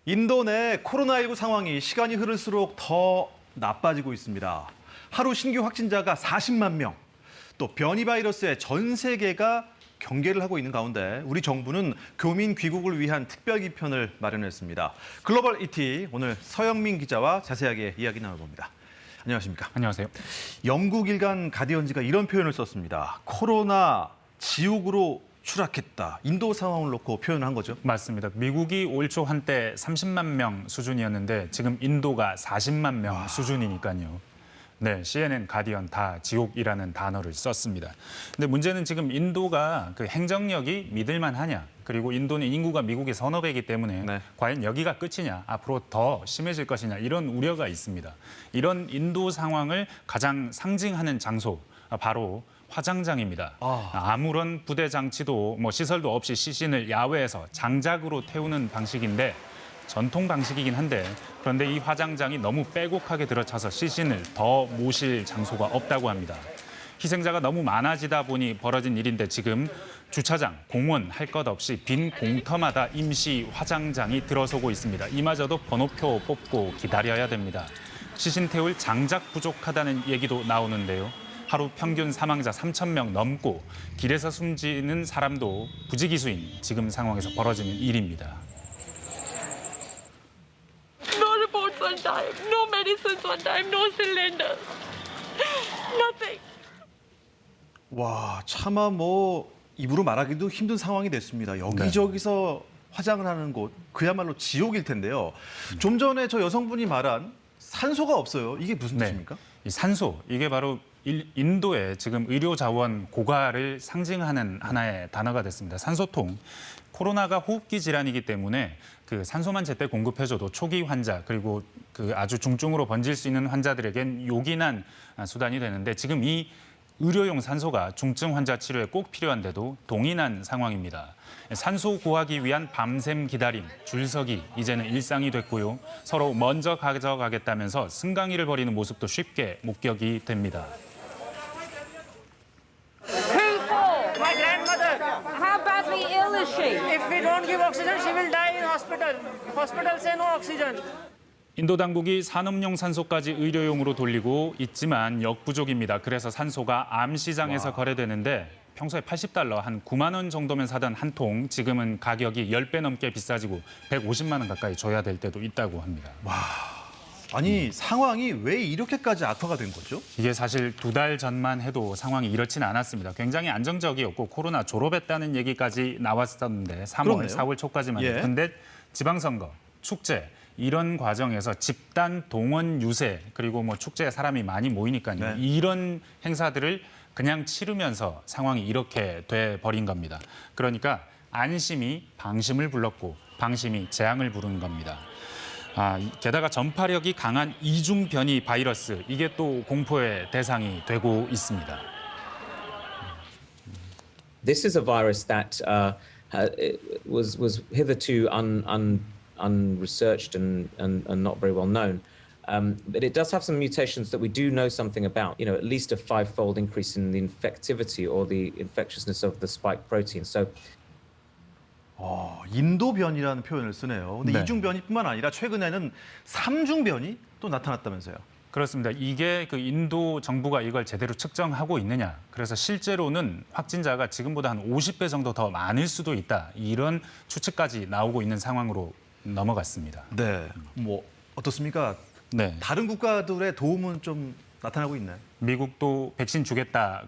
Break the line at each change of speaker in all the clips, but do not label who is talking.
인도 내 코로나19 상황이 시간이 흐를수록 더 나빠지고 있습니다. 하루 신규 확진자가 40만 명, 또 변이 바이러스에 전 세계가 경계를 하고 있는 가운데 우리 정부는 교민 귀국을 위한 특별 기편을 마련했습니다. 글로벌 ET 오늘 서영민 기자와 자세하게 이야기 나눠봅니다. 안녕하십니까?
안녕하세요.
영국 일간 가디언지가 이런 표현을 썼습니다. 코로나 지옥으로 추락했다. 인도 상황을 놓고 표현을 한 거죠?
맞습니다. 미국이 올 초 한때 30만 명 수준이었는데 지금 인도가 40만 명 수준이니까요. 네, CNN, 가디언 다 지옥이라는 단어를 썼습니다. 근데 문제는 지금 인도가 그 행정력이 믿을만 하냐, 그리고 인도는 인구가 미국의 서너 배이기 때문에 과연 여기가 끝이냐, 앞으로 더 심해질 것이냐 이런 우려가 있습니다. 이런 인도 상황을 가장 상징하는 장소, 바로 화장장입니다. 아무런 부대 장치도 시설도 없이 시신을 야외에서 장작으로 태우는 방식인데 전통 방식이긴 한데 그런데 이 화장장이 너무 빼곡하게 들어차서 시신을 더 모실 장소가 없다고 합니다. 희생자가 너무 많아지다 보니 벌어진 일인데 지금 주차장, 공원 할 것 없이 빈 공터마다 임시 화장장이 들어서고 있습니다. 이마저도 번호표 뽑고 기다려야 됩니다. 시신 태울 장작 부족하다는 얘기도 나오는데요. 하루 평균 사망자 3,000명 넘고 길에서 숨지는 사람도 부지기수인 지금 상황에서 벌어지는 일입니다.
No reports on time, no medicines on time, no cylinders, nothing.
와, 차마 입으로 말하기도 힘든 상황이 됐습니다. 여기저기서 화장을 하는 곳, 그야말로 지옥일 텐데요. 좀 전에 저 여성분이 말한 산소가 없어요. 이게 무슨 뜻입니까?
이 산소, 이게 바로 인도의 지금 의료 자원 고갈을 상징하는 하나의 단어가 됐습니다. 산소통. 코로나가 호흡기 질환이기 때문에 그 산소만 제때 공급해줘도 초기 환자 그리고 그 아주 중증으로 번질 수 있는 환자들에겐 요긴한 수단이 되는데 지금 이 의료용 산소가 중증 환자 치료에 꼭 필요한데도 동인한 상황입니다. 산소 구하기 위한 밤샘 기다림, 줄서기 이제는 일상이 됐고요. 서로 먼저 가져가겠다면서 승강이를 벌이는 모습도 쉽게 목격이 됩니다.
My grandmother.
How badly ill is she?
If we don't give oxygen, she will die in hospital. Hospital say no oxygen.
인도 당국이 산업용 산소까지 의료용으로 돌리고 있지만 역부족입니다. 그래서 산소가 암시장에서 거래되는데 평소에 $80, 한 9만 원 정도면 사던 한 통, 지금은 가격이 10배 넘게 비싸지고 150만 원 가까이 줘야 될 때도 있다고 합니다.
아니, 상황이 왜 이렇게까지 악화가 된 거죠?
이게 사실 2달 전만 해도 상황이 이렇지는 않았습니다. 굉장히 안정적이었고 코로나 졸업했다는 얘기까지 나왔었는데 3월,
그렇네요.
4월 초까지만 해도.
예.
근데 지방선거, 축제 이런 과정에서 집단 동원 유세 그리고 축제에 사람이 많이 모이니까요. 이런 행사들을 그냥 치르면서 상황이 이렇게 돼 버린 겁니다. 그러니까 안심이 방심을 불렀고 방심이 재앙을 부른 겁니다. 게다가 전파력이 강한 이중 변이 바이러스, 이게 또 공포의 대상이 되고 있습니다.
This is a virus that was hitherto unresearched and not very well known. But it does have some mutations that we do know something about. You know, at least a 5-fold increase in the infectivity or the infectiousness of the spike protein. So.
인도 변이라는 표현을 쓰네요. 근데
네.
이중 변이뿐만 아니라 최근에는 3중 변이 또 나타났다면서요.
그렇습니다. 이게 그 인도 정부가 이걸 제대로 측정하고 있느냐. 그래서 실제로는 확진자가 지금보다 한 50배 정도 더 많을 수도 있다. 이런 추측까지 나오고 있는 상황으로 넘어갔습니다.
네, 어떻습니까?
네.
다른 국가들의 도움은 좀 나타나고 있나요?
미국도 백신 주겠다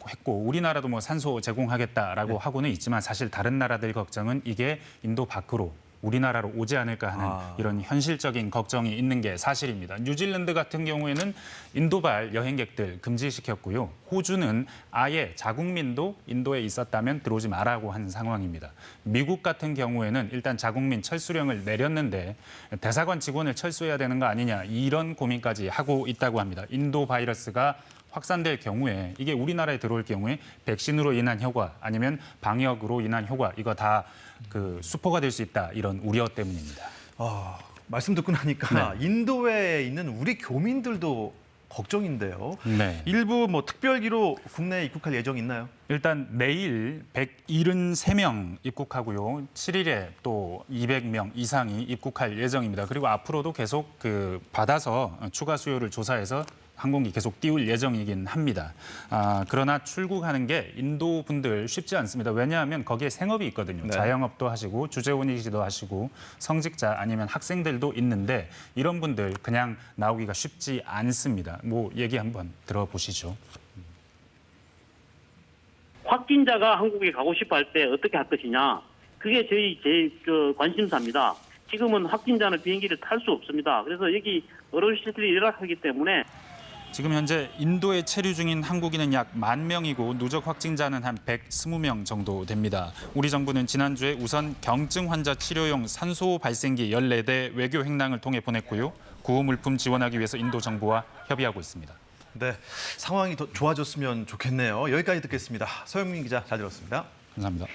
했고 우리나라도 산소 제공하겠다라고 하고는 있지만 사실 다른 나라들 걱정은 이게 인도 밖으로 우리나라로 오지 않을까 하는 이런 현실적인 걱정이 있는 게 사실입니다. 뉴질랜드 같은 경우에는 인도발 여행객들 금지시켰고요. 호주는 아예 자국민도 인도에 있었다면 들어오지 말라고 한 상황입니다. 미국 같은 경우에는 일단 자국민 철수령을 내렸는데 대사관 직원을 철수해야 되는 거 아니냐 이런 고민까지 하고 있다고 합니다. 인도 바이러스가 확산될 경우에 이게 우리나라에 들어올 경우에 백신으로 인한 효과 아니면 방역으로 인한 효과 이거 다 수포가 될 수 있다 이런 우려 때문입니다.
말씀 듣고 나니까 인도에 있는 우리 교민들도 걱정인데요.
네.
일부 뭐 특별기로 국내에 입국할 예정이 있나요?
일단 내일 173명 입국하고요. 7일에 또 200명 이상이 입국할 예정입니다. 그리고 앞으로도 계속 받아서 추가 수요를 조사해서 항공기 계속 띄울 예정이긴 합니다. 그러나 출국하는 게 인도 분들 쉽지 않습니다. 왜냐하면 거기에 생업이 있거든요.
네.
자영업도 하시고 주재원이시도 하시고 성직자 아니면 학생들도 있는데 이런 분들 그냥 나오기가 쉽지 않습니다. 뭐 얘기 한번 들어보시죠.
확진자가 한국에 가고 싶어 할 때 어떻게 할 것이냐. 그게 저희 제일 관심사입니다. 지금은 확진자는 비행기를 탈 수 없습니다. 그래서 여기 어르신들이 열악하기 때문에
지금 현재 인도에 체류 중인 한국인은 약 10,000명이고 누적 확진자는 한 120명 정도 됩니다. 우리 정부는 지난주에 우선 경증 환자 치료용 산소 발생기 14대 외교 행랑을 통해 보냈고요. 구호 물품 지원하기 위해서 인도 정부와 협의하고 있습니다.
네, 상황이 더 좋아졌으면 좋겠네요. 여기까지 듣겠습니다. 서영민 기자 잘 들었습니다.
감사합니다.